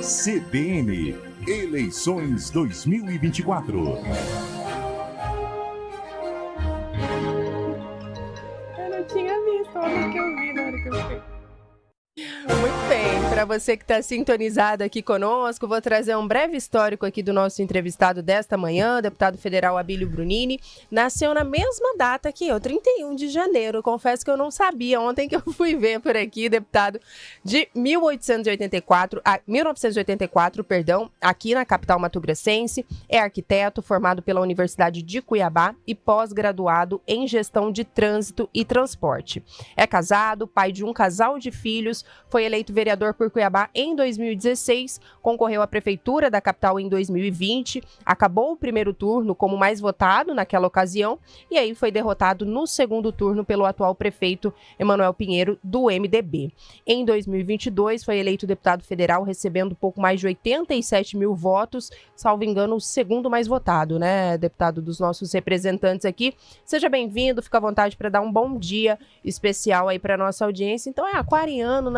CBN, eleições 2024. Eu não tinha visto, a hora que eu vi, na hora que eu fiquei. Muito bem, para você que está sintonizado aqui conosco, vou trazer um breve histórico aqui do nosso entrevistado desta manhã, deputado federal Abílio Brunini. Nasceu na mesma data que eu, 31 de janeiro. Confesso que eu não sabia ontem que eu fui ver por aqui, deputado, de 1984, aqui na capital mato-grossense. É arquiteto, formado pela Universidade de Cuiabá e pós-graduado em gestão de trânsito e transporte. É casado, pai de um casal de filhos, foi eleito vereador por Cuiabá em 2016, concorreu à prefeitura da capital em 2020, acabou o primeiro turno como mais votado naquela ocasião e aí foi derrotado no segundo turno pelo atual prefeito Emanuel Pinheiro, do MDB. Em 2022 foi eleito deputado federal, recebendo pouco mais de 87 mil votos, salvo engano, o segundo mais votado, né, deputado, dos nossos representantes aqui. Seja bem-vindo, fica à vontade para dar um bom dia especial aí para nossa audiência. Então é aquariano,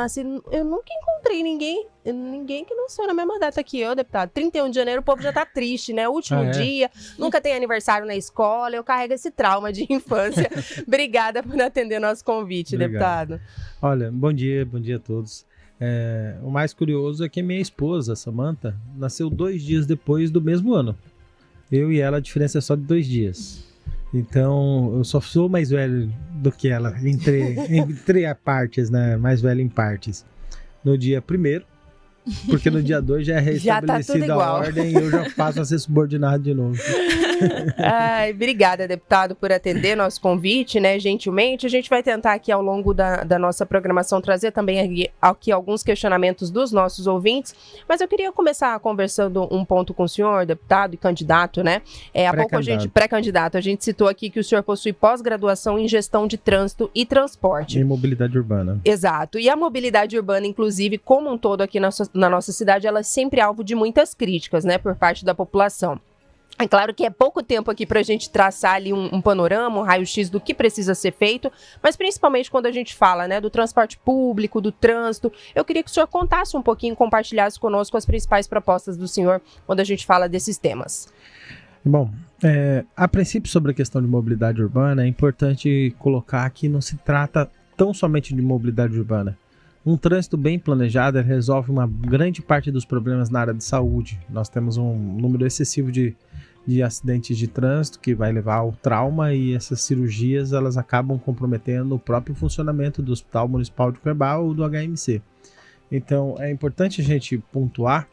eu nunca encontrei ninguém que nasceu na mesma data que eu, deputado. 31 de janeiro o povo já tá triste, né? Último dia, nunca tem aniversário na escola, eu carrego esse trauma de infância. Obrigada por atender nosso convite, deputado. Olha, bom dia a todos. O mais curioso é que minha esposa, Samantha, nasceu 2 dias depois do mesmo ano. Eu e ela, a diferença é só de 2 dias. Então, eu só sou mais velho do que ela, entre a partes, né? Mais velho em partes. No dia 1º, porque no dia 2 já é restabelecida a ordem e eu já passo a ser subordinado de novo. Ai, obrigada, deputado, por atender nosso convite, né, gentilmente. A gente vai tentar aqui ao longo da nossa programação trazer também aqui alguns questionamentos dos nossos ouvintes, mas eu queria começar conversando um ponto com o senhor, deputado e candidato, né? Há pouco pré-candidato, a gente citou aqui que o senhor possui pós-graduação em gestão de trânsito e transporte. Em mobilidade urbana. Exato, e a mobilidade urbana, inclusive, como um todo aqui na nossa cidade, ela é sempre alvo de muitas críticas, né, por parte da população. É claro que é pouco tempo aqui para a gente traçar ali um panorama, um raio-x do que precisa ser feito, mas principalmente quando a gente fala, né, do transporte público, do trânsito, eu queria que o senhor contasse um pouquinho, compartilhasse conosco as principais propostas do senhor quando a gente fala desses temas. Bom, a princípio sobre a questão de mobilidade urbana, é importante colocar que não se trata tão somente de mobilidade urbana. Um trânsito bem planejado resolve uma grande parte dos problemas na área de saúde. Nós temos um número excessivo de acidentes de trânsito que vai levar ao trauma e essas cirurgias elas acabam comprometendo o próprio funcionamento do Hospital Municipal de Cuiabá ou do HMC. Então é importante a gente pontuar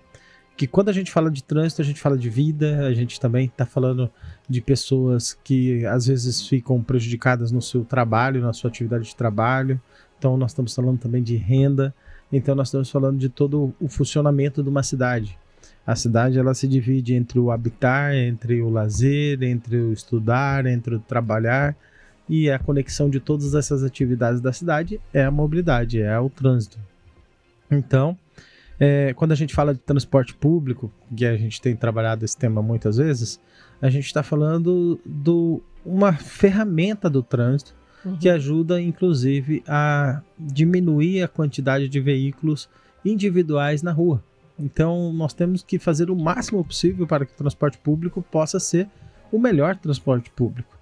que quando a gente fala de trânsito, a gente fala de vida, a gente também está falando de pessoas que às vezes ficam prejudicadas no seu trabalho, na sua atividade de trabalho. Então nós estamos falando também de renda, então nós estamos falando de todo o funcionamento de uma cidade. A cidade ela se divide entre o habitar, entre o lazer, entre o estudar, entre o trabalhar, e a conexão de todas essas atividades da cidade é a mobilidade, é o trânsito. Então, quando a gente fala de transporte público, que a gente tem trabalhado esse tema muitas vezes, a gente está falando de uma ferramenta do trânsito que ajuda, inclusive, a diminuir a quantidade de veículos individuais na rua. Então, nós temos que fazer o máximo possível para que o transporte público possa ser o melhor transporte público,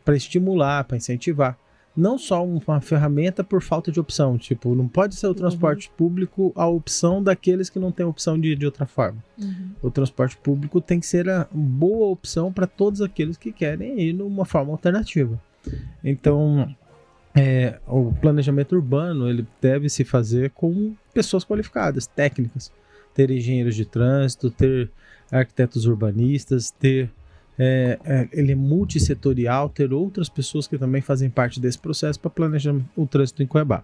para estimular, para incentivar. Não só uma ferramenta por falta de opção, tipo, não pode ser o transporte público a opção daqueles que não têm opção de outra forma. O transporte público tem que ser a boa opção para todos aqueles que querem ir numa forma alternativa. Então, o planejamento urbano ele deve se fazer com pessoas qualificadas, técnicas. Ter engenheiros de trânsito, ter arquitetos urbanistas, ele é multissetorial, ter outras pessoas que também fazem parte desse processo para planejar o trânsito em Cuiabá.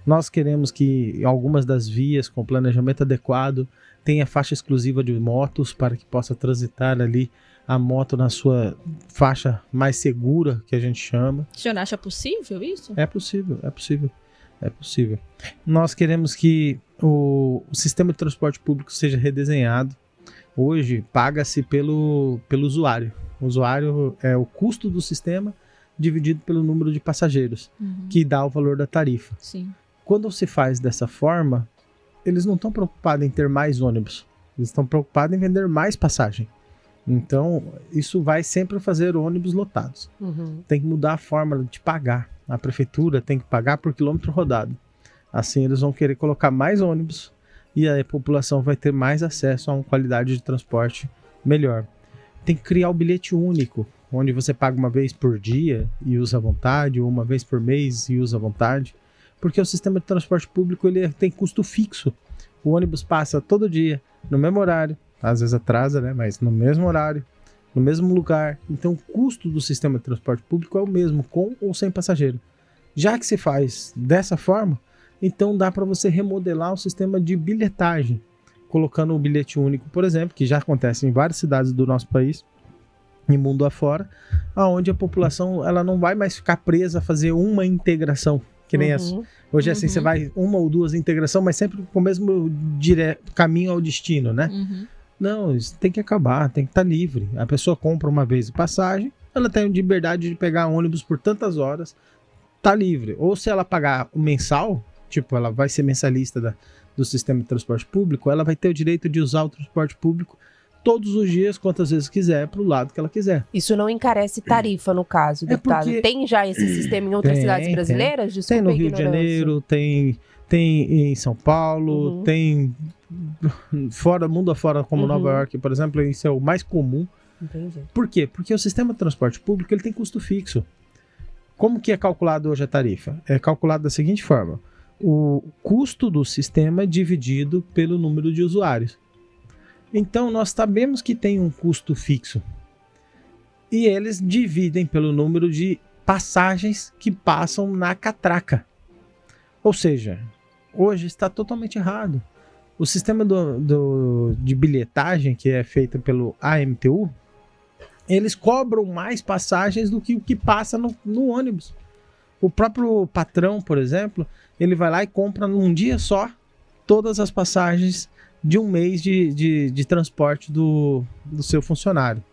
Nós queremos que algumas das vias com planejamento adequado tenha faixa exclusiva de motos para que possa transitar ali a moto na sua faixa mais segura, que a gente chama. O senhor acha possível isso? É possível. Nós queremos que o sistema de transporte público seja redesenhado. Hoje, paga-se pelo usuário. O usuário é o custo do sistema dividido pelo número de passageiros, que dá o valor da tarifa. Sim. Quando se faz dessa forma, eles não estão preocupados em ter mais ônibus. Eles estão preocupados em vender mais passagem. Então, isso vai sempre fazer ônibus lotados. Tem que mudar a forma de pagar. A prefeitura tem que pagar por quilômetro rodado. Assim, eles vão querer colocar mais ônibus e a população vai ter mais acesso a uma qualidade de transporte melhor. Tem que criar o bilhete único, onde você paga uma vez por dia e usa à vontade, ou uma vez por mês e usa à vontade, porque o sistema de transporte público ele tem custo fixo. O ônibus passa todo dia, no mesmo horário, às vezes atrasa, né? Mas no mesmo horário, no mesmo lugar. Então o custo do sistema de transporte público é o mesmo, com ou sem passageiro. Já que se faz dessa forma, então dá para você remodelar o sistema de bilhetagem, colocando um bilhete único, por exemplo, que já acontece em várias cidades do nosso país, e mundo afora, onde a população ela não vai mais ficar presa a fazer uma integração, que nem essa. Hoje assim, você vai uma ou duas integração, mas sempre com o mesmo caminho ao destino, né? Não, isso tem que acabar, tem que estar livre. A pessoa compra uma vez a passagem, ela tem liberdade de pegar ônibus por tantas horas, tá livre. Ou se ela pagar o mensal, tipo, ela vai ser mensalista do sistema de transporte público, ela vai ter o direito de usar o transporte público todos os dias, quantas vezes quiser, pro lado que ela quiser. Isso não encarece tarifa, no caso, deputado? Porque... Tem já esse sistema em outras cidades brasileiras? Desculpa, tem no Rio de Janeiro, tem em São Paulo, tem fora, mundo afora, como Nova York, por exemplo, isso é o mais comum. Entendi. Por quê? Porque o sistema de transporte público ele tem custo fixo. Como que é calculado hoje a tarifa? É calculado da seguinte forma: o custo do sistema dividido pelo número de usuários. Então, nós sabemos que tem um custo fixo. E eles dividem pelo número de passagens que passam na catraca. Ou seja, hoje está totalmente errado. O sistema de bilhetagem, que é feito pelo AMTU, eles cobram mais passagens do que o que passa no ônibus. O próprio patrão, por exemplo, ele vai lá e compra num dia só todas as passagens de um mês de transporte do seu funcionário.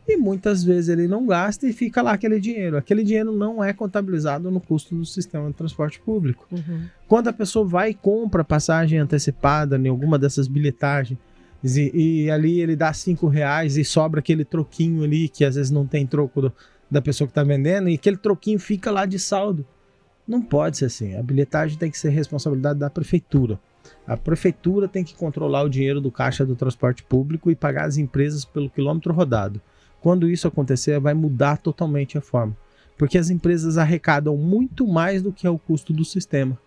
E muitas vezes ele não gasta e fica lá aquele dinheiro. Aquele dinheiro não é contabilizado no custo do sistema de transporte público. Quando a pessoa vai e compra passagem antecipada em alguma dessas bilhetagens e ali ele dá R$5 e sobra aquele troquinho ali, que às vezes não tem troco da pessoa que está vendendo, e aquele troquinho fica lá de saldo. Não pode ser assim. A bilhetagem tem que ser responsabilidade da prefeitura. A prefeitura tem que controlar o dinheiro do caixa do transporte público e pagar as empresas pelo quilômetro rodado. Quando isso acontecer, vai mudar totalmente a forma. Porque as empresas arrecadam muito mais do que é o custo do sistema.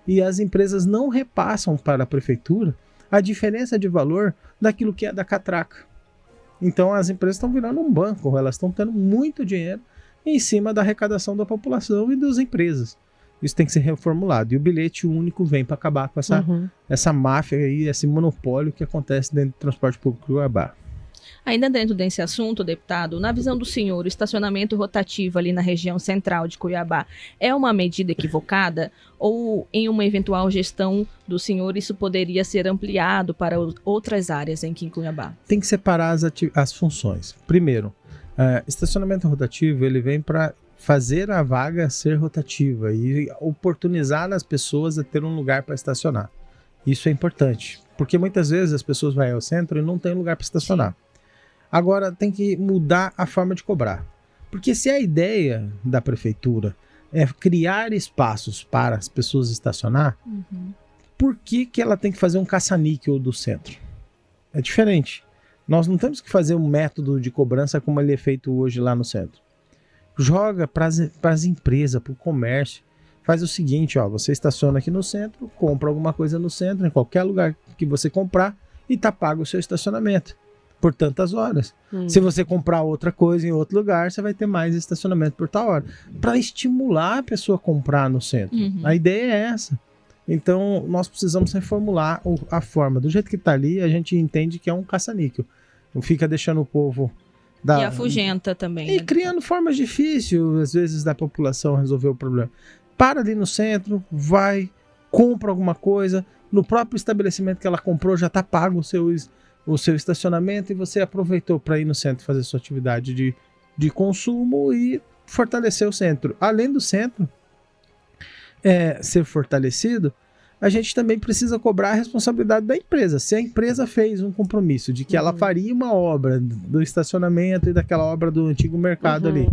E as empresas não repassam para a prefeitura a diferença de valor daquilo que é da catraca. Então as empresas estão virando um banco, elas estão tendo muito dinheiro em cima da arrecadação da população e das empresas. Isso tem que ser reformulado. E o bilhete único vem para acabar com essa máfia aí, esse monopólio que acontece dentro do transporte público do Cuiabá. Ainda dentro desse assunto, deputado, na visão do senhor, o estacionamento rotativo ali na região central de Cuiabá é uma medida equivocada? Ou em uma eventual gestão do senhor isso poderia ser ampliado para outras áreas aqui em Cuiabá? Tem que separar as funções. Primeiro, estacionamento rotativo ele vem para fazer a vaga ser rotativa e oportunizar as pessoas a ter um lugar para estacionar. Isso é importante, porque muitas vezes as pessoas vão ao centro e não tem lugar para estacionar. Agora tem que mudar a forma de cobrar, porque se a ideia da prefeitura é criar espaços para as pessoas estacionar, por que ela tem que fazer um caça-níquel do centro? É diferente. Nós não temos que fazer um método de cobrança como ele é feito hoje lá no centro. Joga para as empresas, para o comércio. Faz o seguinte, você estaciona aqui no centro, compra alguma coisa no centro, em qualquer lugar que você comprar, e tá pago o seu estacionamento por tantas horas. Se você comprar outra coisa em outro lugar, você vai ter mais estacionamento por tal hora. Para estimular a pessoa a comprar no centro. A ideia é essa. Então, nós precisamos reformular a forma. Do jeito que está ali, a gente entende que é um caça-níquel. Não fica deixando o povo... E afugenta também. E criando formas difíceis, às vezes, da população resolver o problema. Para ali no centro, vai, compra alguma coisa, no próprio estabelecimento que ela comprou já está pago o seu estacionamento e você aproveitou para ir no centro fazer sua atividade de consumo e fortalecer o centro. Além do centro ser fortalecido, a gente também precisa cobrar a responsabilidade da empresa. Se a empresa fez um compromisso de que ela faria uma obra do estacionamento e daquela obra do antigo mercado ali,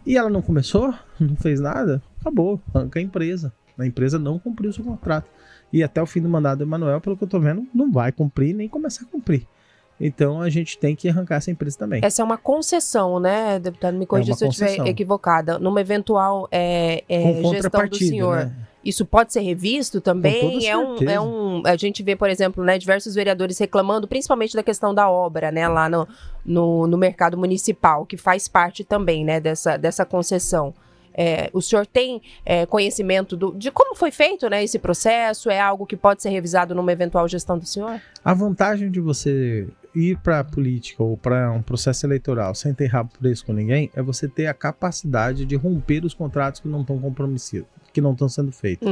e ela não começou, não fez nada, acabou, arranca a empresa. A empresa não cumpriu o seu contrato. E até o fim do mandato do Emanuel, pelo que eu tô vendo, não vai cumprir, nem começar a cumprir. Então a gente tem que arrancar essa empresa também. Essa é uma concessão, né, deputado? Me corrija se eu estiver equivocada. Numa eventual gestão do senhor. Né? Isso pode ser revisto também? A gente vê, por exemplo, né, diversos vereadores reclamando, principalmente da questão da obra, né, lá no mercado municipal, que faz parte também, né, dessa concessão. O senhor tem conhecimento de como foi feito, né, esse processo? É algo que pode ser revisado numa eventual gestão do senhor? A vantagem de você ir para a política ou para um processo eleitoral sem ter rabo preso com ninguém é você ter a capacidade de romper os contratos que não estão comprometidos, que não estão sendo feitos.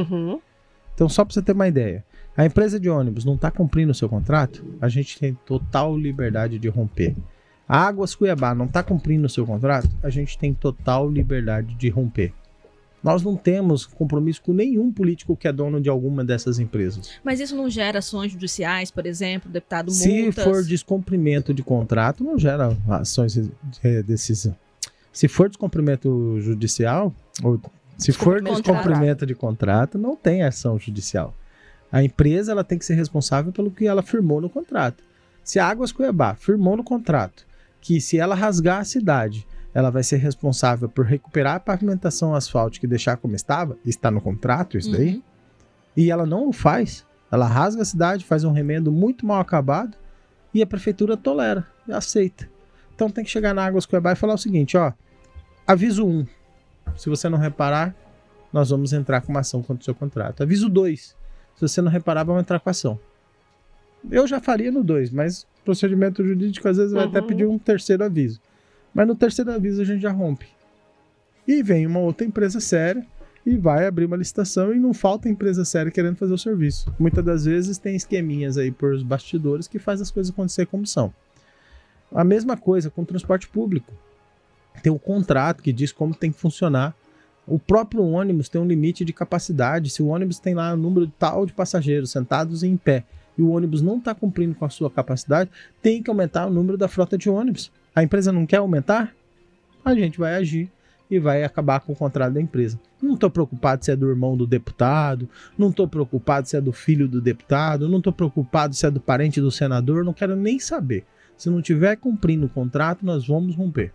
Então, só para você ter uma ideia, a empresa de ônibus não está cumprindo o seu contrato, a gente tem total liberdade de romper. A Águas Cuiabá não está cumprindo o seu contrato, a gente tem total liberdade de romper. Nós não temos compromisso com nenhum político que é dono de alguma dessas empresas. Mas isso não gera ações judiciais, por exemplo, deputado, multas? Se for descumprimento de contrato, não gera ações de decisão. Se for descumprimento judicial, ou se for descumprimento de contrato, não tem ação judicial. A empresa ela tem que ser responsável pelo que ela firmou no contrato. Se a Águas Cuiabá firmou no contrato que se ela rasgar a cidade, ela vai ser responsável por recuperar a pavimentação asfáltica e deixar como estava, está no contrato isso daí, e ela não o faz, ela rasga a cidade, faz um remendo muito mal acabado e a prefeitura tolera e aceita. Então tem que chegar na Águas Cuiabá e falar o seguinte, ó, aviso 1, se você não reparar, nós vamos entrar com uma ação contra o seu contrato. Aviso 2, se você não reparar, vamos entrar com a ação. Eu já faria no 2, mas procedimento jurídico às vezes vai até pedir um terceiro aviso. Mas no terceiro aviso a gente já rompe. E vem uma outra empresa séria e vai abrir uma licitação e não falta empresa séria querendo fazer o serviço. Muitas das vezes tem esqueminhas aí por os bastidores que faz as coisas acontecer como são. A mesma coisa com o transporte público. Tem um contrato que diz como tem que funcionar. O próprio ônibus tem um limite de capacidade. Se o ônibus tem lá um número tal de passageiros sentados em pé e o ônibus não está cumprindo com a sua capacidade, tem que aumentar o número da frota de ônibus. A empresa não quer aumentar? A gente vai agir e vai acabar com o contrato da empresa. Não estou preocupado se é do irmão do deputado, não estou preocupado se é do filho do deputado, não estou preocupado se é do parente do senador, não quero nem saber. Se não estiver cumprindo o contrato, nós vamos romper.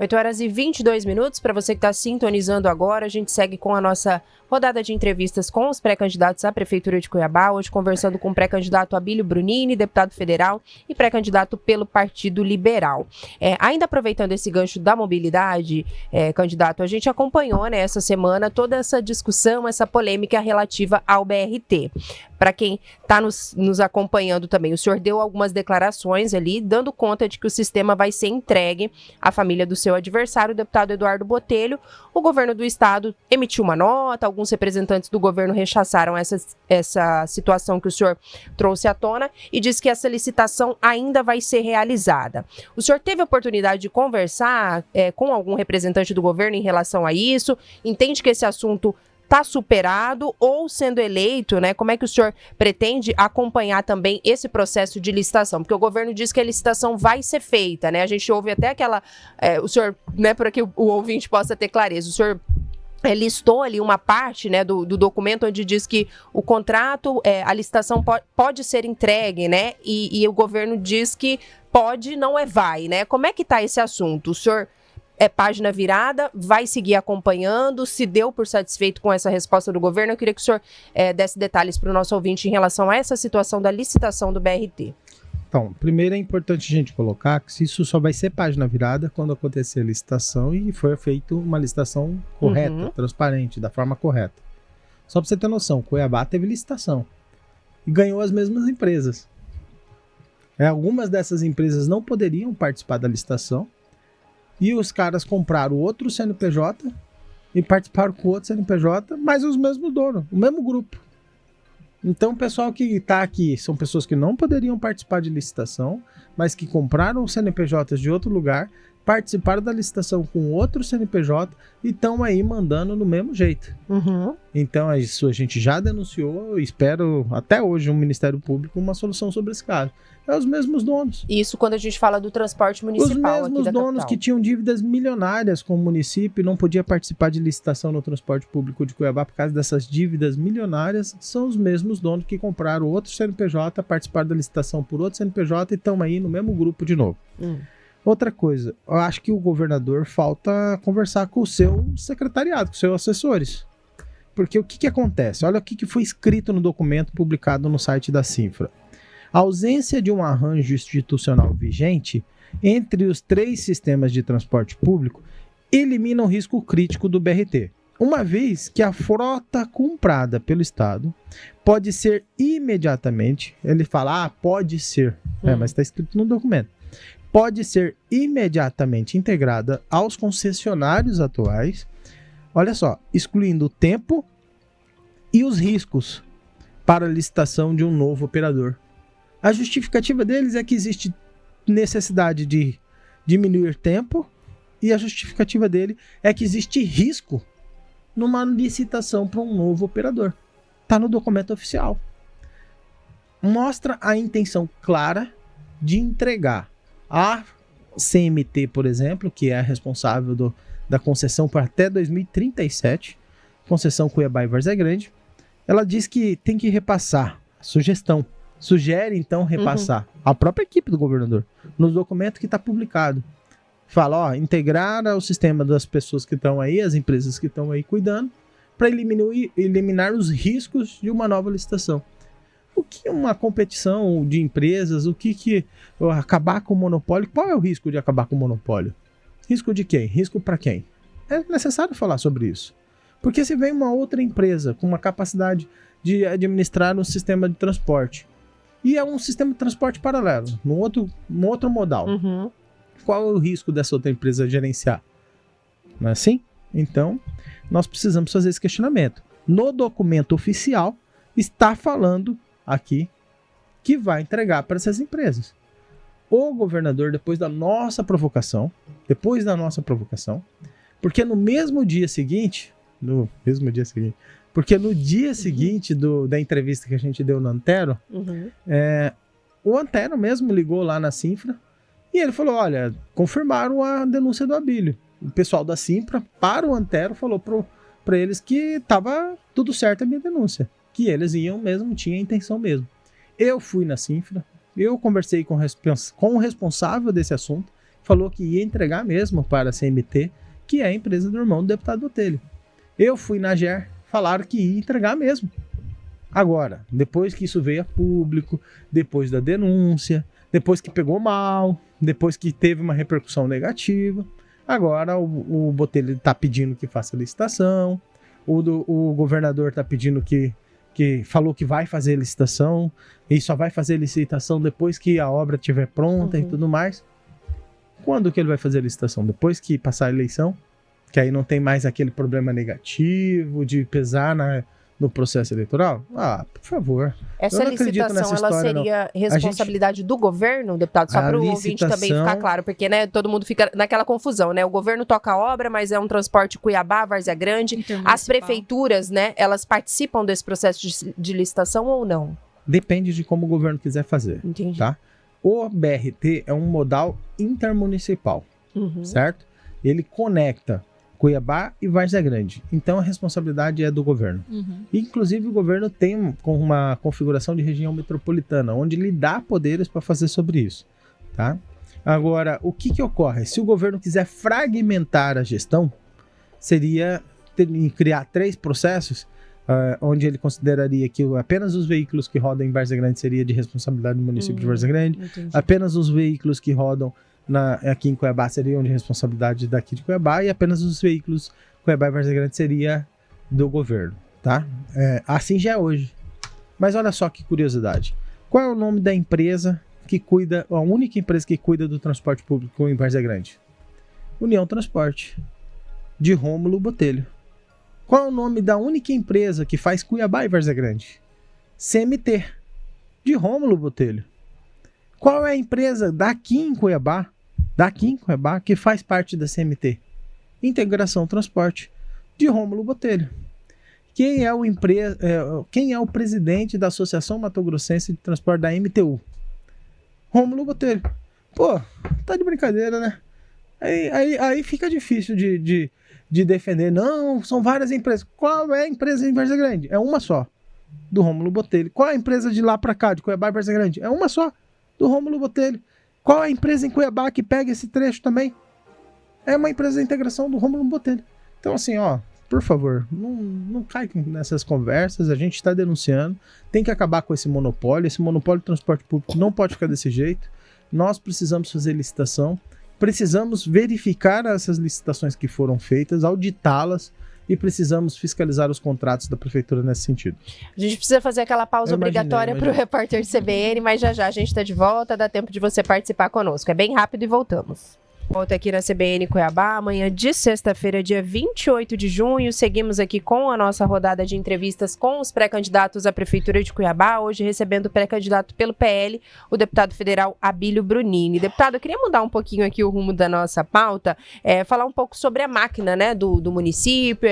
8h22. Para você que está sintonizando agora, a gente segue com a nossa rodada de entrevistas com os pré-candidatos à Prefeitura de Cuiabá, hoje conversando com o pré-candidato Abílio Brunini, deputado federal e pré-candidato pelo Partido Liberal. Ainda aproveitando esse gancho da mobilidade, candidato, a gente acompanhou, né, essa semana toda essa discussão, essa polêmica relativa ao BRT. Para quem está nos acompanhando também, o senhor deu algumas declarações ali, dando conta de que o sistema vai ser entregue à família do seu adversário, o deputado Eduardo Botelho. O governo do estado emitiu uma nota, alguns representantes do governo rechaçaram essa situação que o senhor trouxe à tona e diz que essa licitação ainda vai ser realizada. O senhor teve a oportunidade de conversar com algum representante do governo em relação a isso? Entende que esse assunto está superado ou sendo eleito, né? Como é que o senhor pretende acompanhar também esse processo de licitação? Porque o governo diz que a licitação vai ser feita, né? A gente ouve até aquela... o senhor, né, para que o ouvinte possa ter clareza, o senhor listou ali uma parte, né, do documento onde diz que o contrato, a licitação pode ser entregue, né? E o governo diz que pode, não vai, né? Como é que está esse assunto? O senhor... página virada, vai seguir acompanhando, se deu por satisfeito com essa resposta do governo? Eu queria que o senhor desse detalhes para o nosso ouvinte em relação a essa situação da licitação do BRT. Então, primeiro é importante a gente colocar que isso só vai ser página virada quando acontecer a licitação e for feita uma licitação correta, transparente, da forma correta. Só para você ter noção, Cuiabá teve licitação e ganhou as mesmas empresas. Algumas dessas empresas não poderiam participar da licitação, e os caras compraram outro CNPJ e participaram com outro CNPJ, mas os mesmos donos, o mesmo grupo. Então o pessoal que está aqui são pessoas que não poderiam participar de licitação, mas que compraram CNPJs de outro lugar, participaram da licitação com outro CNPJ e estão aí mandando no mesmo jeito. Uhum. Então, isso a gente já denunciou, espero até hoje, o Ministério Público uma solução sobre esse caso. É os mesmos donos. Isso quando a gente fala do transporte Os municipal aqui mesmos da donos capital. que tinham dívidas milionárias com o município e não podia participar de licitação no transporte público de Cuiabá por causa dessas dívidas milionárias, são os mesmos donos que compraram outro CNPJ, participaram da licitação por outro CNPJ e estão aí no mesmo grupo de novo. Outra coisa, eu acho que o governador falta conversar com o seu secretariado, com os seus assessores. Porque o que acontece? Olha o que foi escrito no documento publicado no site da Cinfra. A ausência de um arranjo institucional vigente entre os 3 sistemas de transporte público elimina o risco crítico do BRT, uma vez que a frota comprada pelo Estado pode ser imediatamente, ele fala, pode ser, mas está escrito no documento, pode ser imediatamente integrada aos concessionários atuais, olha só, excluindo o tempo e os riscos para a licitação de um novo operador. A justificativa deles é que existe necessidade de diminuir tempo e a justificativa dele é que existe risco numa licitação para um novo operador. Está no documento oficial. Mostra a intenção clara de entregar a CMT, por exemplo, que é a responsável da concessão para até 2037, concessão Cuiabá e Várzea Grande, ela diz que tem que repassar a sugestão. Sugere, então, repassar a própria equipe do governador nos documentos que está publicado. Fala, integrar ao sistema das pessoas que estão aí, as empresas que estão aí cuidando, para eliminar os riscos de uma nova licitação. O que uma competição de empresas, acabar com o monopólio, qual é o risco de acabar com o monopólio? Risco de quem? Risco para quem? É necessário falar sobre isso. Porque se vem uma outra empresa com uma capacidade de administrar um sistema de transporte, e é um sistema de transporte paralelo, num outro modal, qual é o risco dessa outra empresa gerenciar? Não é assim? Então, nós precisamos fazer esse questionamento. No documento oficial, está falando aqui que vai entregar para essas empresas. O governador, depois da nossa provocação, porque no dia seguinte, da entrevista que a gente deu no Antero, o Antero mesmo ligou lá na Cinfra e ele falou, olha, confirmaram a denúncia do Abílio. O pessoal da Cinfra, para o Antero, falou para eles que estava tudo certo a minha denúncia, que eles iam mesmo, tinha intenção mesmo. Eu fui na Cinfra, eu conversei com o responsável desse assunto, falou que ia entregar mesmo para a CMT, que é a empresa do irmão do deputado Botelho. Eu fui na GER, falaram que ia entregar mesmo. Agora, depois que isso veio a público, depois da denúncia, depois que pegou mal, depois que teve uma repercussão negativa, agora o Botelho está pedindo que faça licitação, o governador está pedindo que falou que vai fazer licitação e só vai fazer licitação depois que a obra estiver pronta e tudo mais. Quando que ele vai fazer a licitação? Depois que passar a eleição? Que aí não tem mais aquele problema negativo de pesar no processo eleitoral? Por favor. Essa licitação, ela seria responsabilidade do governo, deputado? Só para o ouvinte também ficar claro, porque todo mundo fica naquela confusão, né? O governo toca a obra, mas é um transporte Cuiabá, Várzea Grande. As prefeituras, né, elas participam desse processo de licitação ou não? Depende de como o governo quiser fazer. Entendi. Tá? O BRT é um modal intermunicipal, certo? Ele conecta Cuiabá e Várzea Grande. Então a responsabilidade é do governo. Inclusive o governo tem uma configuração de região metropolitana, onde lhe dá poderes para fazer sobre isso. Tá? Agora, o que ocorre? Se o governo quiser fragmentar a gestão, seria criar 3 processos, onde ele consideraria que apenas os veículos que rodam em Várzea Grande seria de responsabilidade do município de Várzea Grande, apenas os veículos que rodam aqui em Cuiabá seriam de responsabilidade daqui de Cuiabá e apenas os veículos Cuiabá e Várzea Grande seria do governo, tá? Assim já é hoje. Mas olha só que curiosidade. Qual é o nome da empresa que cuida, a única empresa que cuida do transporte público em Várzea Grande? União Transporte, de Rômulo Botelho. Qual é o nome da única empresa que faz Cuiabá e Várzea Grande? CMT, de Rômulo Botelho. Qual é a empresa daqui em Cuiabá daqui em Cuiabá, que faz parte da CMT, Integração Transporte, de Rômulo Botelho. Quem é o presidente da Associação Mato Grossense de Transporte da MTU? Rômulo Botelho. Pô, tá de brincadeira, né? Aí fica difícil de defender. Não, são várias empresas. Qual é a empresa em Várzea Grande? É uma só, do Rômulo Botelho. Qual é a empresa de lá pra cá, de Cuiabá e Várzea Grande? É uma só, do Rômulo Botelho. Qual é a empresa em Cuiabá que pega esse trecho também? É uma empresa de integração do Rômulo Botelho. Então, assim, ó, por favor, não cai nessas conversas. A gente está denunciando. Tem que acabar com esse monopólio. Esse monopólio de transporte público não pode ficar desse jeito. Nós precisamos fazer licitação. Precisamos verificar essas licitações que foram feitas, auditá-las, e precisamos fiscalizar os contratos da prefeitura nesse sentido. A gente precisa fazer aquela pausa obrigatória para o repórter CBN, mas já a gente está de volta, dá tempo de você participar conosco. É bem rápido e voltamos. Volta aqui na CBN Cuiabá, amanhã de sexta-feira, dia 28 de junho. Seguimos aqui com a nossa rodada de entrevistas com os pré-candidatos à Prefeitura de Cuiabá. Hoje recebendo o pré-candidato pelo PL, o deputado federal Abílio Brunini. Deputado, eu queria mudar um pouquinho aqui o rumo da nossa pauta, falar um pouco sobre a máquina, né, do município.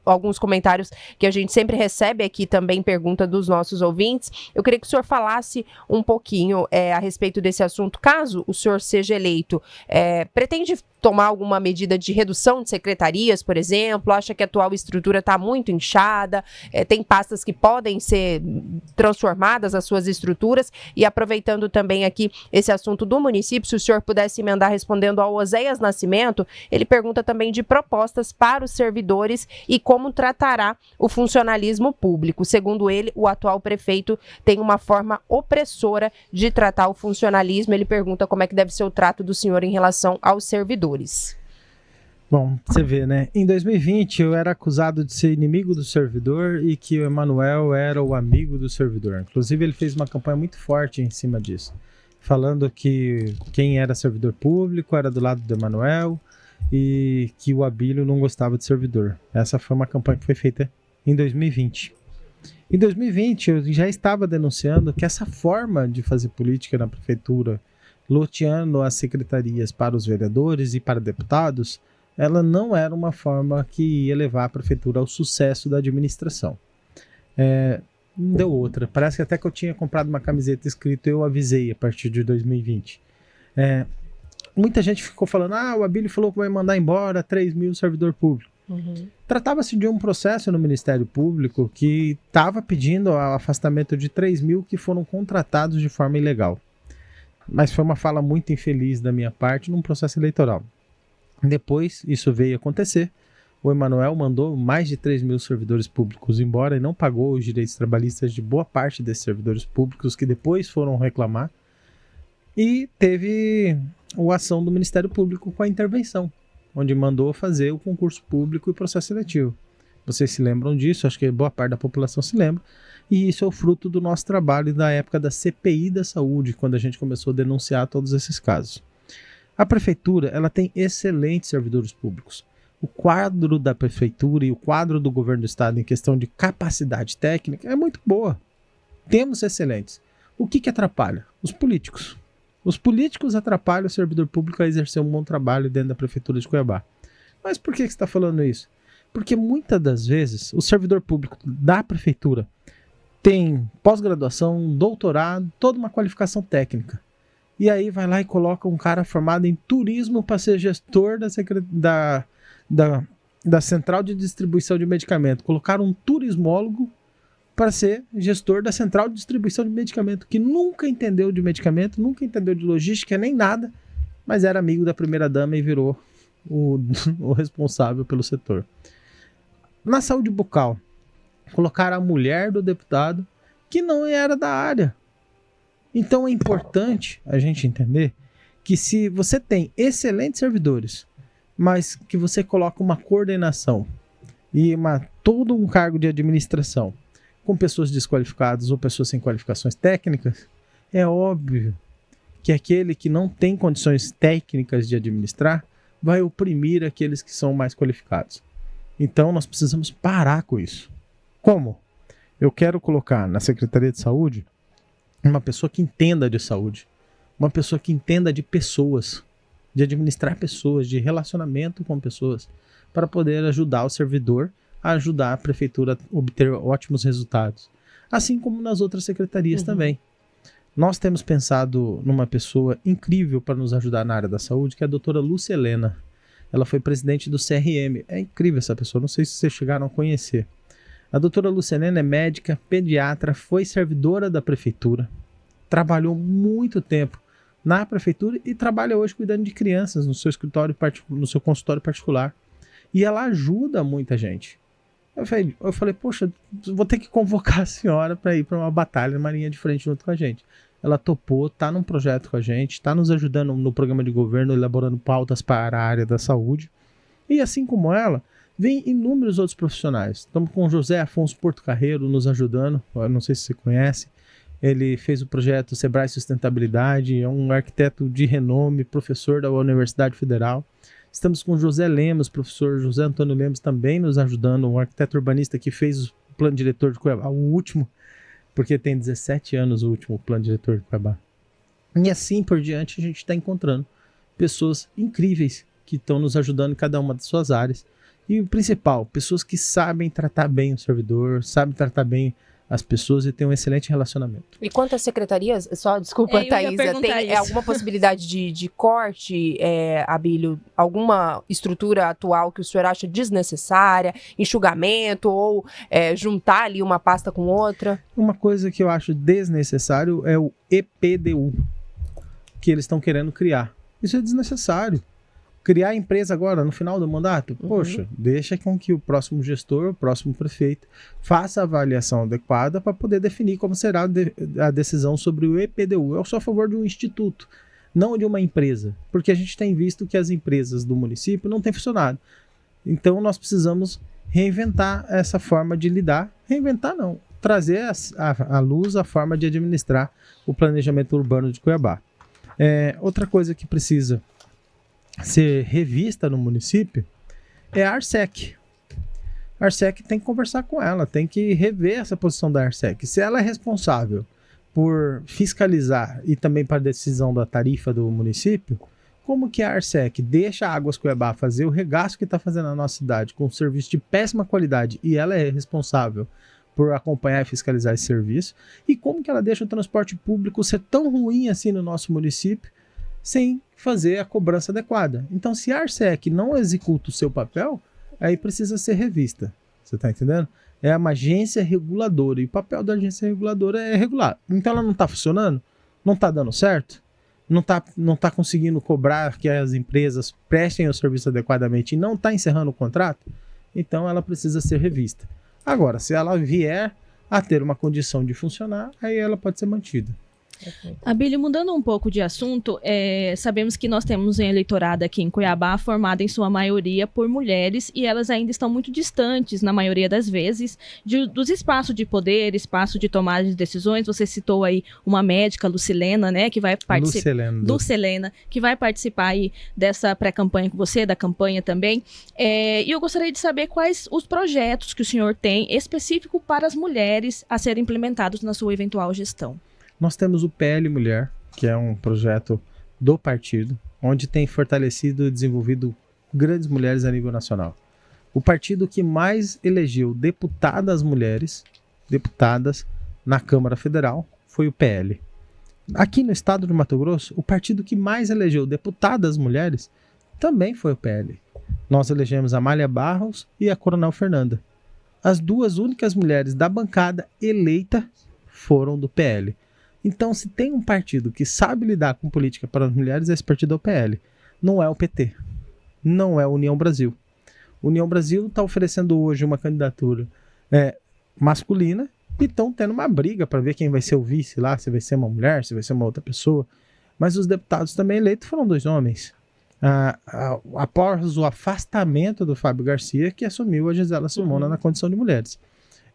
Alguns comentários que a gente sempre recebe aqui, também pergunta dos nossos ouvintes. Eu queria que o senhor falasse um pouquinho a respeito desse assunto, caso o senhor seja eleito. Pretende tomar alguma medida de redução de secretarias, por exemplo? Acha que a atual estrutura está muito inchada? Tem pastas que podem ser transformadas, as suas estruturas? E aproveitando também aqui esse assunto do município, se o senhor pudesse emendar respondendo ao Oséias Nascimento, ele pergunta também de propostas para os servidores e como tratará o funcionalismo público. Segundo ele, o atual prefeito tem uma forma opressora de tratar o funcionalismo. Ele pergunta como é que deve ser o trato do senhor em relação aos servidores. Bom, você vê, né? Em 2020 eu era acusado de ser inimigo do servidor e que o Emanuel era o amigo do servidor. Inclusive ele fez uma campanha muito forte em cima disso, falando que quem era servidor público era do lado do Emanuel e que o Abílio não gostava de servidor. Essa foi uma campanha que foi feita em 2020. Em 2020 eu já estava denunciando que essa forma de fazer política na prefeitura, loteando as secretarias para os vereadores e para deputados, ela não era uma forma que ia levar a prefeitura ao sucesso da administração. Não deu outra. Parece que até que eu tinha comprado uma camiseta escrito "Eu avisei" a partir de 2020. Muita gente ficou falando, o Abílio falou que vai mandar embora 3 mil servidor público. Uhum. Tratava-se de um processo no Ministério Público que estava pedindo o afastamento de 3 mil que foram contratados de forma ilegal. Mas foi uma fala muito infeliz da minha parte num processo eleitoral. Depois, isso veio acontecer. O Emanuel mandou mais de 3 mil servidores públicos embora e não pagou os direitos trabalhistas de boa parte desses servidores públicos que depois foram reclamar. E teve a ação do Ministério Público com a intervenção, onde mandou fazer o concurso público e processo seletivo. Vocês se lembram disso? Acho que boa parte da população se lembra. E isso é o fruto do nosso trabalho da época da CPI da saúde, quando a gente começou a denunciar todos esses casos. A prefeitura, ela tem excelentes servidores públicos. O quadro da prefeitura e o quadro do governo do estado em questão de capacidade técnica é muito boa. Temos excelentes. O que atrapalha? Os políticos. Os políticos atrapalham o servidor público a exercer um bom trabalho dentro da prefeitura de Cuiabá. Mas por que você está falando isso? Porque muitas das vezes o servidor público da prefeitura tem pós-graduação, doutorado, toda uma qualificação técnica. E aí vai lá e coloca um cara formado em turismo para ser gestor da central de distribuição de medicamento. Colocaram um turismólogo para ser gestor da central de distribuição de medicamento, que nunca entendeu de medicamento, nunca entendeu de logística, nem nada, mas era amigo da primeira-dama e virou o responsável pelo setor. Na saúde bucal, colocaram a mulher do deputado que não era da área. Então é importante a gente entender que se você tem excelentes servidores, mas que você coloca uma coordenação e todo um cargo de administração com pessoas desqualificadas ou pessoas sem qualificações técnicas, é óbvio que aquele que não tem condições técnicas de administrar vai oprimir aqueles que são mais qualificados. Então nós precisamos parar com isso. Como? Eu quero colocar na Secretaria de Saúde uma pessoa que entenda de saúde, uma pessoa que entenda de pessoas, de administrar pessoas, de relacionamento com pessoas, para poder ajudar o servidor a ajudar a prefeitura a obter ótimos resultados. Assim como nas outras secretarias também. Nós temos pensado numa pessoa incrível para nos ajudar na área da saúde, que é a doutora Lúcia Helena. Ela foi presidente do CRM. É incrível essa pessoa, não sei se vocês chegaram a conhecer. A doutora Lúcia Helena é médica, pediatra, foi servidora da prefeitura, trabalhou muito tempo na prefeitura e trabalha hoje cuidando de crianças no seu escritório, no seu consultório particular. E ela ajuda muita gente. Eu falei, poxa, vou ter que convocar a senhora para ir para uma batalha na linha de frente junto com a gente. Ela topou, está num projeto com a gente, está nos ajudando no programa de governo, elaborando pautas para a área da saúde. E assim como ela, vem inúmeros outros profissionais. Estamos com o José Afonso Portocarreiro nos ajudando, eu não sei se você conhece. Ele fez o projeto Sebrae Sustentabilidade, é um arquiteto de renome, professor da Universidade Federal. Estamos com o José Lemos, professor José Antônio Lemos também nos ajudando, um arquiteto urbanista que fez o plano diretor de Cuiabá, o último, porque tem 17 anos o último plano diretor de Cuiabá. E assim por diante a gente está encontrando pessoas incríveis que estão nos ajudando em cada uma das suas áreas. E o principal, pessoas que sabem tratar bem o servidor, sabem tratar bem as pessoas e têm um excelente relacionamento. E quantas secretarias, só desculpa, Thaisa, tem alguma possibilidade de corte, Abílio? Alguma estrutura atual que o senhor acha desnecessária, enxugamento ou juntar ali uma pasta com outra? Uma coisa que eu acho desnecessário é o EPDU, que eles estão querendo criar. Isso é desnecessário. Criar a empresa agora, no final do mandato? Poxa, deixa com que o próximo gestor, o próximo prefeito, faça a avaliação adequada para poder definir como será a decisão sobre o EPDU. Eu sou a favor de um instituto, não de uma empresa, porque a gente tem visto que as empresas do município não têm funcionado. Então nós reinventar essa forma de lidar. Reinventar não, trazer à luz a forma de administrar o planejamento urbano de Cuiabá. Outra coisa que precisa ser revista no município é a ARSEC. A ARSEC tem que conversar com ela, tem que rever essa posição da ARSEC. Se ela é responsável por fiscalizar e também para a decisão da tarifa do município, como que a ARSEC deixa a Águas Cuiabá fazer o regaço que está fazendo na nossa cidade com um serviço de péssima qualidade e ela é responsável por acompanhar e fiscalizar esse serviço? E como que ela deixa o transporte público ser tão ruim assim no nosso município sem fazer a cobrança adequada? Então, se a ARSEC não executa o seu papel, aí precisa ser revista. Você está entendendo? É uma agência reguladora e o papel da agência reguladora é regular. Então, ela não está funcionando? Não está dando certo? Não tá conseguindo cobrar que as empresas prestem o serviço adequadamente e não está encerrando o contrato? Então, ela precisa ser revista. Agora, se ela vier a ter uma condição de funcionar, aí ela pode ser mantida. Abílio, mudando um pouco de assunto, sabemos que nós temos um eleitorado aqui em Cuiabá formado em sua maioria por mulheres e elas ainda estão muito distantes, na maioria das vezes, dos espaços de poder, espaço de tomada de decisões. Você citou aí uma médica, Lucilena, né, que vai participar. Lucilena, que vai participar aí dessa pré-campanha com você, da campanha também. E eu gostaria de saber quais os projetos que o senhor tem específico para as mulheres a serem implementados na sua eventual gestão. Nós temos o PL Mulher, que é um projeto do partido, onde tem fortalecido e desenvolvido grandes mulheres a nível nacional. O partido que mais elegeu deputadas mulheres, deputadas na Câmara Federal, foi o PL. Aqui no estado de Mato Grosso, o partido que mais elegeu deputadas mulheres também foi o PL. Nós elegemos a Amália Barros e a Coronel Fernanda. As duas únicas mulheres da bancada eleita foram do PL. Então, se tem um partido que sabe lidar com política para as mulheres, esse partido é o PL. Não é o PT. Não é a União Brasil. União Brasil está oferecendo hoje uma candidatura masculina e estão tendo uma briga para ver quem vai ser o vice lá, se vai ser uma mulher, se vai ser uma outra pessoa. Mas os deputados também eleitos foram 2 homens. Após o afastamento do Fábio Garcia, que assumiu a Gisela Simona na condição de mulheres.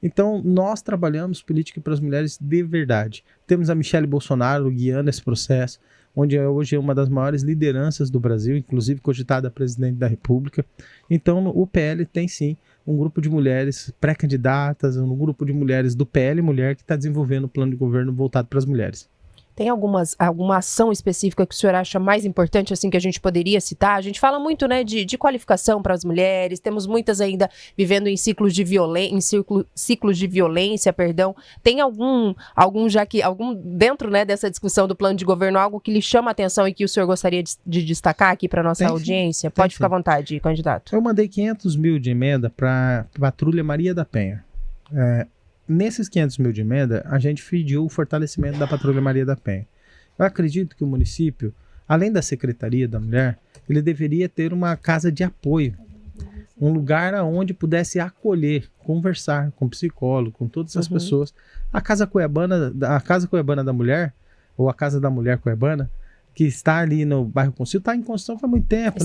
Então, nós trabalhamos política para as mulheres de verdade. Temos a Michele Bolsonaro guiando esse processo, onde hoje é uma das maiores lideranças do Brasil, inclusive cogitada a presidente da República. Então, o PL tem sim um grupo de mulheres pré-candidatas, um grupo de mulheres do PL Mulher que está desenvolvendo um plano de governo voltado para as mulheres. Tem alguma ação específica que o senhor acha mais importante, assim, que a gente poderia citar? A gente fala muito, né, de qualificação para as mulheres, temos muitas ainda vivendo em ciclos de violência, perdão. Tem algum dentro, né, dessa discussão do plano de governo, algo que lhe chama a atenção e que o senhor gostaria de destacar aqui para nossa audiência? Pode ficar à vontade, candidato. Eu mandei 500 mil de emenda para a Patrulha Maria da Penha. Nesses 500 mil de emenda, a gente pediu o fortalecimento da Patrulha Maria da Penha. Eu acredito que o município, além da Secretaria da Mulher, ele deveria ter uma casa de apoio, um lugar onde pudesse acolher, conversar com o psicólogo, com todas as pessoas. A Casa Cuiabana da Mulher, ou a Casa da Mulher Cuiabana, que está ali no bairro Concílio, está em construção faz muito tempo,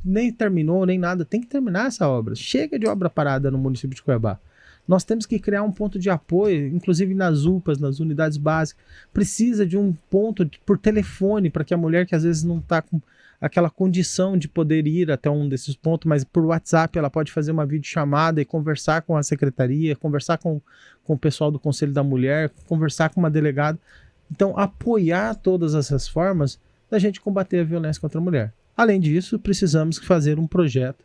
nem terminou, nem nada. Tem que terminar essa obra. Chega de obra parada no município de Cuiabá. Nós temos que criar um ponto de apoio, inclusive nas UPAs, nas unidades básicas. Precisa de um ponto por telefone, para que a mulher que às vezes não está com aquela condição de poder ir até um desses pontos, mas por WhatsApp ela pode fazer uma videochamada e conversar com a secretaria, conversar com o pessoal do Conselho da Mulher, conversar com uma delegada. Então, apoiar todas essas formas da gente combater a violência contra a mulher. Além disso, precisamos fazer um projeto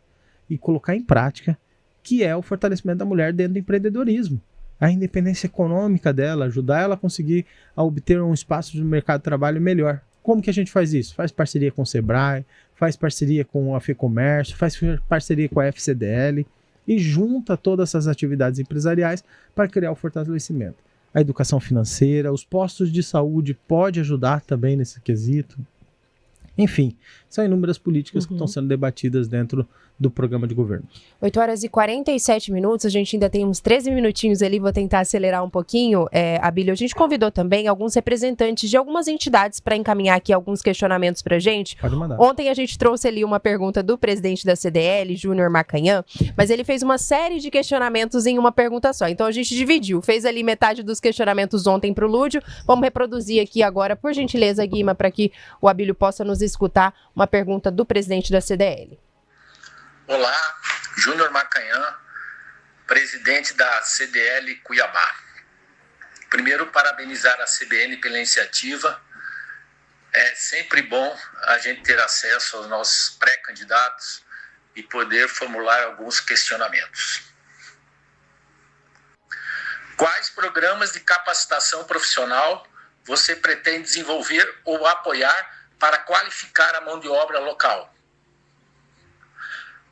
e colocar em prática, que é o fortalecimento da mulher dentro do empreendedorismo. A independência econômica dela, ajudar ela a conseguir obter um espaço de mercado de trabalho melhor. Como que a gente faz isso? Faz parceria com o Sebrae, faz parceria com a FEComércio, faz parceria com a FCDL e junta todas essas atividades empresariais para criar o fortalecimento. A educação financeira, os postos de saúde pode ajudar também nesse quesito. Enfim, são inúmeras políticas que estão sendo debatidas dentro do programa de governo. 8h47, a gente ainda tem uns 13 minutinhos ali, vou tentar acelerar um pouquinho. Abílio, a gente convidou também alguns representantes de algumas entidades para encaminhar aqui alguns questionamentos para a gente. Pode mandar. Ontem a gente trouxe ali uma pergunta do presidente da CDL, Júnior Macanhã, mas ele fez uma série de questionamentos em uma pergunta só. Então a gente dividiu, fez ali metade dos questionamentos ontem para o Lúdio. Vamos reproduzir aqui agora, por gentileza, Guima, para que o Abílio possa nos escutar uma pergunta do presidente da CDL. Olá, Júnior Macanhã, presidente da CDL Cuiabá. Primeiro, parabenizar a CBN pela iniciativa. É sempre bom a gente ter acesso aos nossos pré-candidatos e poder formular alguns questionamentos. Quais programas de capacitação profissional você pretende desenvolver ou apoiar para qualificar a mão de obra local?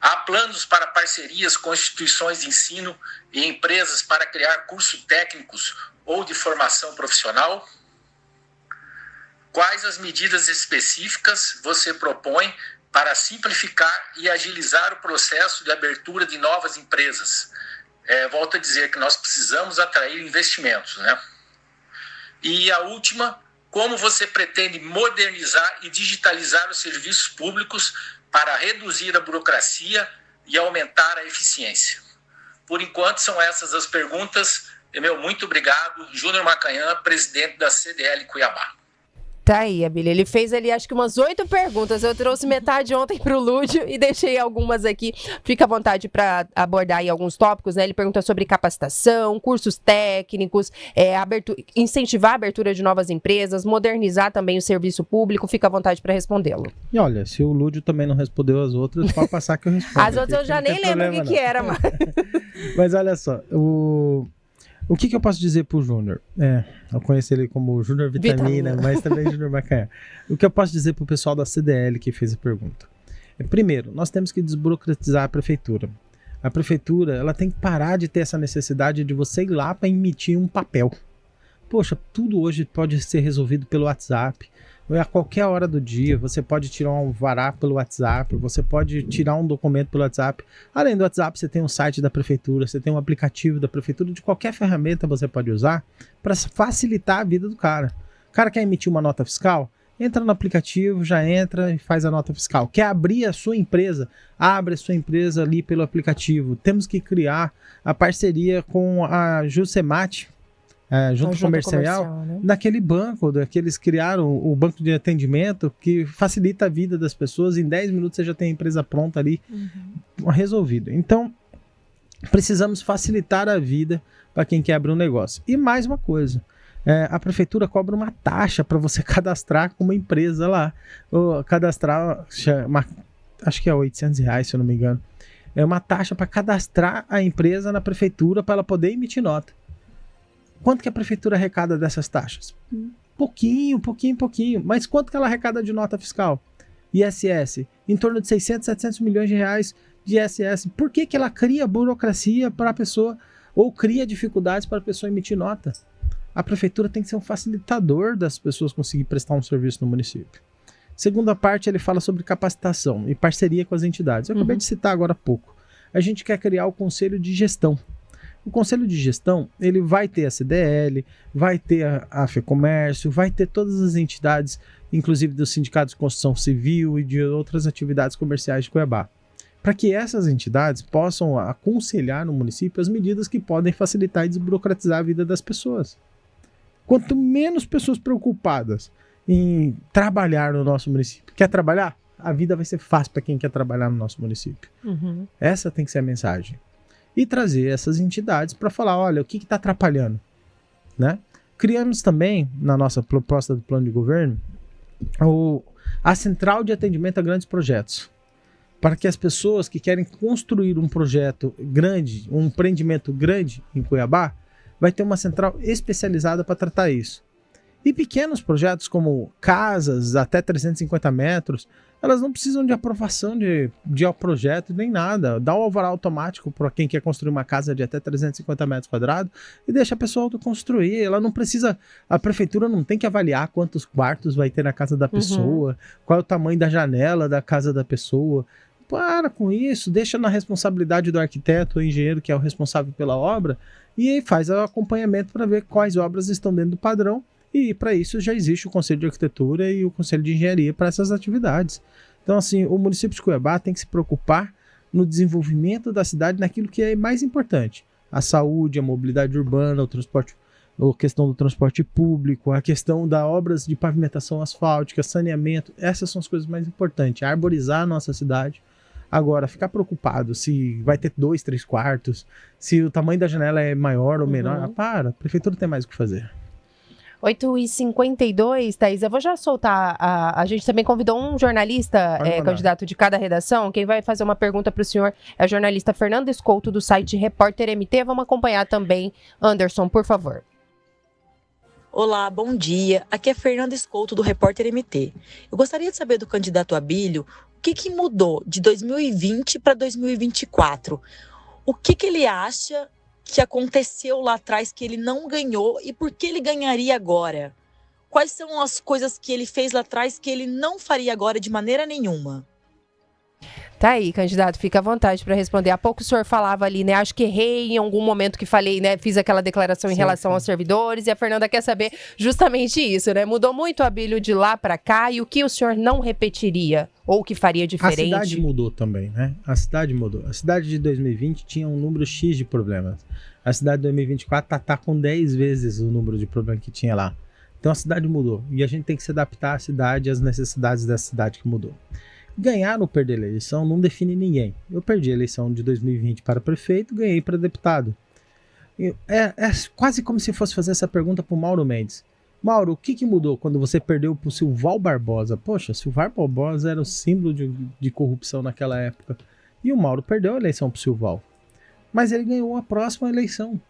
Há planos para parcerias com instituições de ensino e empresas para criar cursos técnicos ou de formação profissional? Quais as medidas específicas você propõe para simplificar e agilizar o processo de abertura de novas empresas? Volto a dizer que nós precisamos atrair investimentos, né? E a última, como você pretende modernizar e digitalizar os serviços públicos para reduzir a burocracia e aumentar a eficiência? Por enquanto, são essas as perguntas. Muito obrigado. Júnior Macanhã, presidente da CDL Cuiabá. Tá aí, Abílio. Ele fez ali, acho que umas 8 perguntas. Eu trouxe metade ontem pro Lúdio e deixei algumas aqui. Fica à vontade para abordar aí alguns tópicos, né? Ele pergunta sobre capacitação, cursos técnicos, incentivar a abertura de novas empresas, modernizar também o serviço público. Fica à vontade para respondê-lo. E olha, se o Lúdio também não respondeu as outras, pode passar que eu respondo. As outras eu já nem lembro o que era, mas... Mas olha só, o que eu posso dizer pro Júnior? Eu conheço ele como Júnior Vitamina, mas também Júnior Macanhã. O que eu posso dizer pro pessoal da CDL que fez a pergunta? Primeiro, nós temos que desburocratizar a prefeitura. A prefeitura, ela tem que parar de ter essa necessidade de você ir lá para emitir um papel. Poxa, tudo hoje pode ser resolvido pelo WhatsApp. A qualquer hora do dia, você pode tirar um alvará pelo WhatsApp, você pode tirar um documento pelo WhatsApp. Além do WhatsApp, você tem um site da prefeitura, você tem um aplicativo da prefeitura, de qualquer ferramenta você pode usar para facilitar a vida do cara. O cara quer emitir uma nota fiscal? Entra no aplicativo, já entra e faz a nota fiscal. Quer abrir a sua empresa? Abre a sua empresa ali pelo aplicativo. Temos que criar a parceria com a Jusemate, junto comercial, né? Naquele banco, eles criaram o banco de atendimento que facilita a vida das pessoas. Em 10 minutos você já tem a empresa pronta ali, resolvida. Então, precisamos facilitar a vida para quem quer abrir um negócio. E mais uma coisa, A prefeitura cobra uma taxa para você cadastrar com uma empresa lá. Ou cadastrar, acho que é R$800, se eu não me engano. É uma taxa para cadastrar a empresa na prefeitura para ela poder emitir nota. Quanto que a prefeitura arrecada dessas taxas? Pouquinho. Mas quanto que ela arrecada de nota fiscal? ISS, em torno de 600, 700 milhões de reais de ISS. Por que ela cria burocracia para a pessoa, ou cria dificuldades para a pessoa emitir nota? A prefeitura tem que ser um facilitador das pessoas conseguirem prestar um serviço no município. Segunda parte, ele fala sobre capacitação e parceria com as entidades. Eu acabei de citar agora há pouco. A gente quer criar o Conselho de Gestão. O Conselho de Gestão, ele vai ter a CDL, vai ter a FEComércio, vai ter todas as entidades, inclusive dos sindicatos de construção civil e de outras atividades comerciais de Cuiabá, para que essas entidades possam aconselhar no município as medidas que podem facilitar e desburocratizar a vida das pessoas. Quanto menos pessoas preocupadas em trabalhar no nosso município, quer trabalhar? A vida vai ser fácil para quem quer trabalhar no nosso município. Essa tem que ser a mensagem. E trazer essas entidades para falar, olha, o que está atrapalhando, né? Criamos também, na nossa proposta do plano de governo, a Central de Atendimento a Grandes Projetos, para que as pessoas que querem construir um projeto grande, um empreendimento grande em Cuiabá, vai ter uma central especializada para tratar isso. E pequenos projetos como casas até 350 metros, elas não precisam de aprovação de projeto nem nada. Dá um alvará automático para quem quer construir uma casa de até 350 metros quadrados e deixa a pessoa autoconstruir. Ela não precisa, a prefeitura não tem que avaliar quantos quartos vai ter na casa da pessoa, qual é o tamanho da janela da casa da pessoa. Para com isso, deixa na responsabilidade do arquiteto ou engenheiro, que é o responsável pela obra, e faz o acompanhamento para ver quais obras estão dentro do padrão. E para isso já existe o Conselho de Arquitetura e o Conselho de Engenharia para essas atividades. Então, assim, o município de Cuiabá tem que se preocupar no desenvolvimento da cidade naquilo que é mais importante. A saúde, a mobilidade urbana, o transporte, a questão do transporte público, a questão das obras de pavimentação asfáltica, saneamento. Essas são as coisas mais importantes. Arborizar a nossa cidade. Agora, ficar preocupado se vai ter 2, 3 quartos, se o tamanho da janela é maior ou menor. A prefeitura tem mais o que fazer. 8h52, Thaís, eu vou já soltar, a gente também convidou um jornalista, candidato de cada redação. Quem vai fazer uma pergunta para o senhor é o jornalista Fernando Escolto, do site Repórter MT. Vamos acompanhar também, Anderson, por favor. Olá, bom dia. Aqui é Fernando Escolto, do Repórter MT. Eu gostaria de saber do candidato Abílio o que mudou de 2020 para 2024. O que ele acha que aconteceu lá atrás que ele não ganhou e por que ele ganharia agora? Quais são as coisas que ele fez lá atrás que ele não faria agora de maneira nenhuma? Tá aí, candidato, fica à vontade para responder. Há pouco o senhor falava ali, né? Acho que errei em algum momento que falei, né? Fiz aquela declaração em relação aos servidores, e a Fernanda quer saber justamente isso, né? Mudou muito o Abílio de lá para cá, e o que o senhor não repetiria ou que faria diferente? A cidade mudou também, né? A cidade mudou. A cidade de 2020 tinha um número X de problemas. A cidade de 2024 tá com 10 vezes o número de problemas que tinha lá. Então a cidade mudou, e a gente tem que se adaptar à cidade e às necessidades da cidade que mudou. Ganhar ou perder a eleição não define ninguém. Eu perdi a eleição de 2020 para prefeito, ganhei para deputado. É quase como se fosse fazer essa pergunta para o Mauro Mendes. Mauro, o que mudou quando você perdeu para o Silval Barbosa? Poxa, Silval Barbosa era o símbolo de corrupção naquela época. E o Mauro perdeu a eleição para o Silval. Mas ele ganhou a próxima eleição.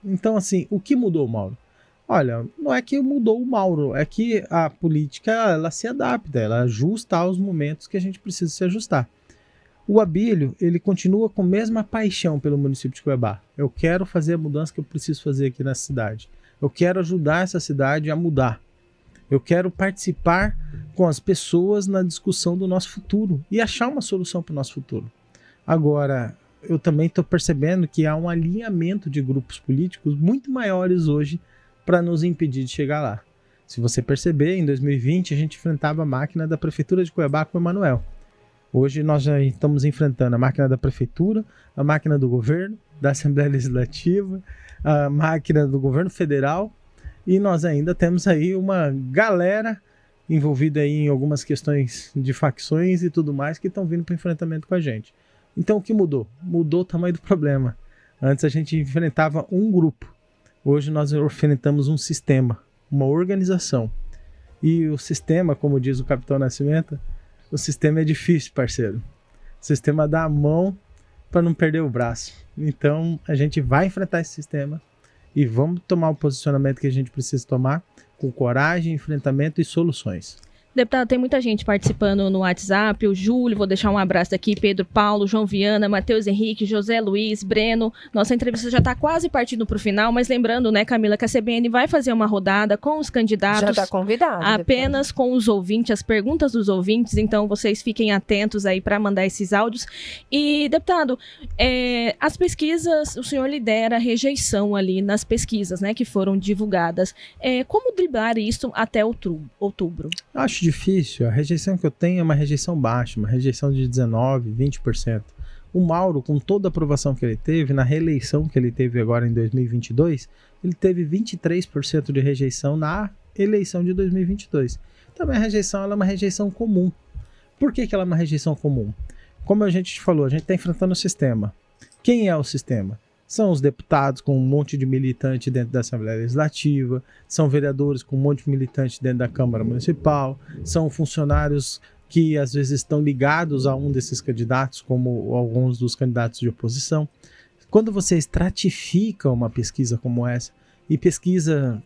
Então, assim, o que mudou, Mauro? Olha, não é que mudou o Mauro, é que a política, ela se adapta, ela ajusta aos momentos que a gente precisa se ajustar. O Abílio, ele continua com a mesma paixão pelo município de Cuiabá. Eu quero fazer a mudança que eu preciso fazer aqui nessa cidade. Eu quero ajudar essa cidade a mudar. Eu quero participar com as pessoas na discussão do nosso futuro e achar uma solução para o nosso futuro. Agora, eu também estou percebendo que há um alinhamento de grupos políticos muito maiores hoje para nos impedir de chegar lá. Se você perceber, em 2020 a gente enfrentava a máquina da Prefeitura de Cuiabá com o Emanuel. Hoje nós já estamos enfrentando a máquina da Prefeitura, a máquina do governo, da Assembleia Legislativa, a máquina do governo federal, e nós ainda temos aí uma galera envolvida aí em algumas questões de facções e tudo mais que estão vindo para o enfrentamento com a gente. Então o que mudou? Mudou o tamanho do problema. Antes a gente enfrentava um grupo. Hoje nós enfrentamos um sistema, uma organização. E o sistema, como diz o Capitão Nascimento, o sistema é difícil, parceiro. O sistema dá a mão para não perder o braço. Então a gente vai enfrentar esse sistema e vamos tomar o posicionamento que a gente precisa tomar com coragem, enfrentamento e soluções. Deputado, tem muita gente participando no WhatsApp, o Júlio, vou deixar um abraço aqui, Pedro Paulo, João Viana, Matheus Henrique, José Luiz, Breno. Nossa entrevista já está quase partindo para o final, mas lembrando, né, Camila, que a CBN vai fazer uma rodada com os candidatos. Já está convidado. Apenas com os ouvintes, as perguntas dos ouvintes, então vocês fiquem atentos aí para mandar esses áudios. E, deputado, as pesquisas, o senhor lidera a rejeição ali nas pesquisas, né, que foram divulgadas. Como driblar isso até outubro? Acho difícil. A rejeição que eu tenho é uma rejeição baixa, uma rejeição de 19%, 20%. O Mauro, com toda a aprovação que ele teve, na reeleição que ele teve agora em 2022, ele teve 23% de rejeição na eleição de 2022. Então a rejeição ela é uma rejeição comum. Por que ela é uma rejeição comum? Como a gente falou, a gente está enfrentando o sistema. Quem é o sistema? São os deputados com um monte de militante dentro da Assembleia Legislativa, são vereadores com um monte de militante dentro da Câmara Municipal, são funcionários que às vezes estão ligados a um desses candidatos, como alguns dos candidatos de oposição. Quando você estratifica uma pesquisa como essa e pesquisa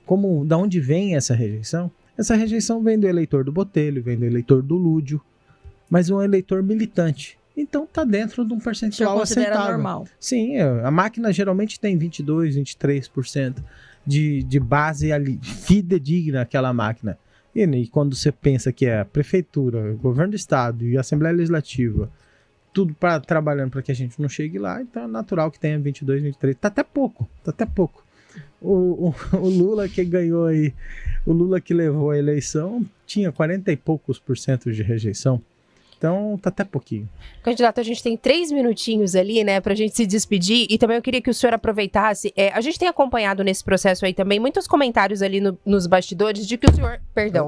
da onde vem essa rejeição vem do eleitor do Botelho, vem do eleitor do Lúdio, mas um eleitor militante. Então está dentro de um percentual aceitável. Normal. Sim, a máquina geralmente tem 22%, 23% de base ali, fidedigna aquela máquina. E quando você pensa que é a prefeitura, o governo do estado e a Assembleia Legislativa, tudo trabalhando para que a gente não chegue lá, então é natural que tenha 22%, 23%. Tá até pouco. O Lula que ganhou aí, o Lula que levou a eleição, tinha 40 e poucos % de rejeição. Então, tá até pouquinho. Candidato, a gente tem 3 minutinhos ali, né, pra gente se despedir, e também eu queria que o senhor aproveitasse, a gente tem acompanhado nesse processo aí também muitos comentários ali nos bastidores de que o senhor,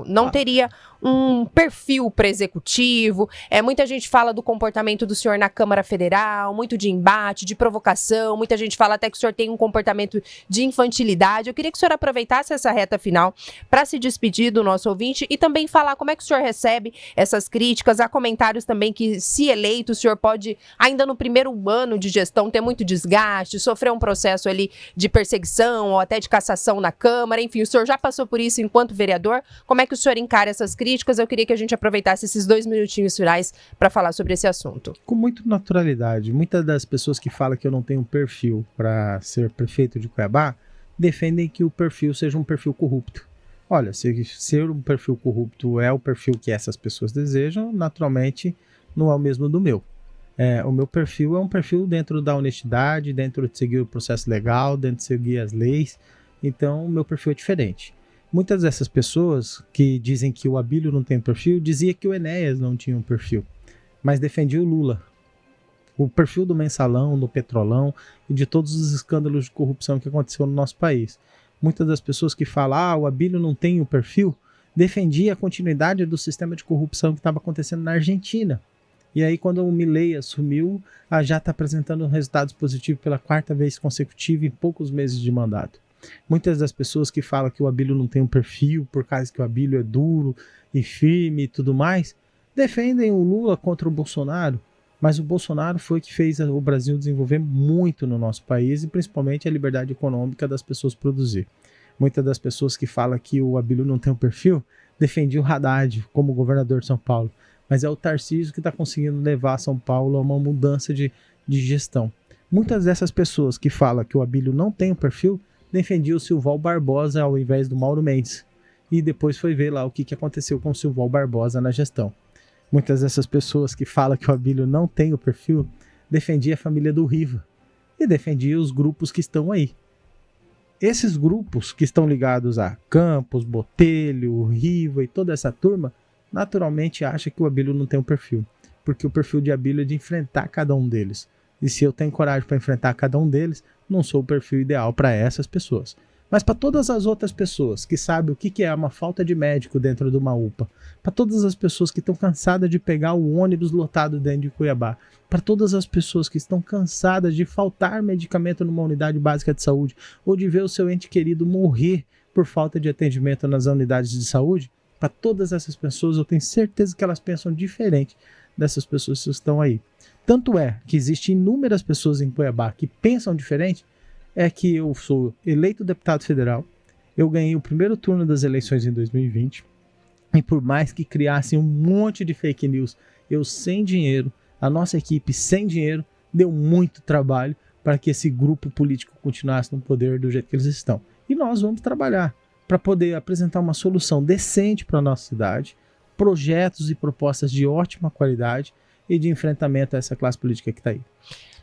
não teria um perfil para executivo, muita gente fala do comportamento do senhor na Câmara Federal, muito de embate, de provocação, muita gente fala até que o senhor tem um comportamento de infantilidade. Eu queria que o senhor aproveitasse essa reta final para se despedir do nosso ouvinte e também falar como é que o senhor recebe essas críticas, há comentários também que, se eleito, o senhor pode, ainda no primeiro ano de gestão, ter muito desgaste, sofrer um processo ali de perseguição ou até de cassação na Câmara, enfim, o senhor já passou por isso enquanto vereador. Como é que o senhor encara essas críticas? Eu queria que a gente aproveitasse esses 2 minutinhos finais para falar sobre esse assunto. Com muita naturalidade. Muitas das pessoas que falam que eu não tenho perfil para ser prefeito de Cuiabá defendem que o perfil seja um perfil corrupto. Olha, se ser um perfil corrupto é o perfil que essas pessoas desejam, naturalmente não é o mesmo do meu. O meu perfil é um perfil dentro da honestidade, dentro de seguir o processo legal, dentro de seguir as leis. Então, o meu perfil é diferente. Muitas dessas pessoas que dizem que o Abílio não tem perfil, dizia que o Enéas não tinha um perfil, mas defendia o Lula. O perfil do Mensalão, do Petrolão e de todos os escândalos de corrupção que aconteceu no nosso país. Muitas das pessoas que falam, o Abílio não tem o perfil, defendia a continuidade do sistema de corrupção que estava acontecendo na Argentina. E aí, quando o Milei assumiu, já está apresentando resultados positivos pela 4ª vez consecutiva em poucos meses de mandato. Muitas das pessoas que falam que o Abílio não tem um perfil por causa que o Abílio é duro e firme e tudo mais, defendem o Lula contra o Bolsonaro, mas o Bolsonaro foi que fez o Brasil desenvolver muito no nosso país e principalmente a liberdade econômica das pessoas produzir. Muitas das pessoas que falam que o Abílio não tem um perfil defendiam o Haddad como governador de São Paulo, mas é o Tarcísio que está conseguindo levar São Paulo a uma mudança de gestão. Muitas dessas pessoas que falam que o Abílio não tem um perfil defendia o Silval Barbosa ao invés do Mauro Mendes. E depois foi ver lá o que aconteceu com o Silval Barbosa na gestão. Muitas dessas pessoas que falam que o Abílio não tem o perfil defendia a família do Riva. E defendia os grupos que estão aí. Esses grupos que estão ligados a Campos, Botelho, Riva e toda essa turma, naturalmente acha que o Abílio não tem um perfil. Porque o perfil de Abílio é de enfrentar cada um deles. E se eu tenho coragem para enfrentar cada um deles, não sou o perfil ideal para essas pessoas. Mas para todas as outras pessoas que sabem o que é uma falta de médico dentro de uma UPA, para todas as pessoas que estão cansadas de pegar o ônibus lotado dentro de Cuiabá, para todas as pessoas que estão cansadas de faltar medicamento numa unidade básica de saúde ou de ver o seu ente querido morrer por falta de atendimento nas unidades de saúde, para todas essas pessoas eu tenho certeza que elas pensam diferente dessas pessoas que estão aí. Tanto é que existem inúmeras pessoas em Cuiabá que pensam diferente, é que eu sou eleito deputado federal, eu ganhei o primeiro turno das eleições em 2020, e por mais que criassem um monte de fake news, eu sem dinheiro, a nossa equipe sem dinheiro, deu muito trabalho para que esse grupo político continuasse no poder do jeito que eles estão. E nós vamos trabalhar para poder apresentar uma solução decente para a nossa cidade, projetos e propostas de ótima qualidade e de enfrentamento a essa classe política que está aí.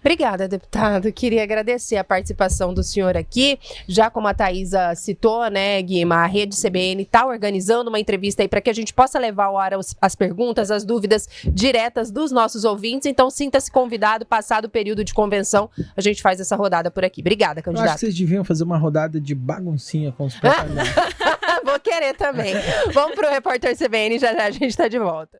Obrigada, deputado. Queria agradecer a participação do senhor aqui. Já como a Thaisa citou, né, Guima, a Rede CBN está organizando uma entrevista aí para que a gente possa levar ao ar as perguntas, as dúvidas diretas dos nossos ouvintes. Então, sinta-se convidado, passado o período de convenção, a gente faz essa rodada por aqui. Obrigada, Eu candidato. acho que vocês deviam fazer uma rodada de baguncinha com os parlamentares. Vou querer também. Vamos para o Repórter CBN, já já a gente está de volta.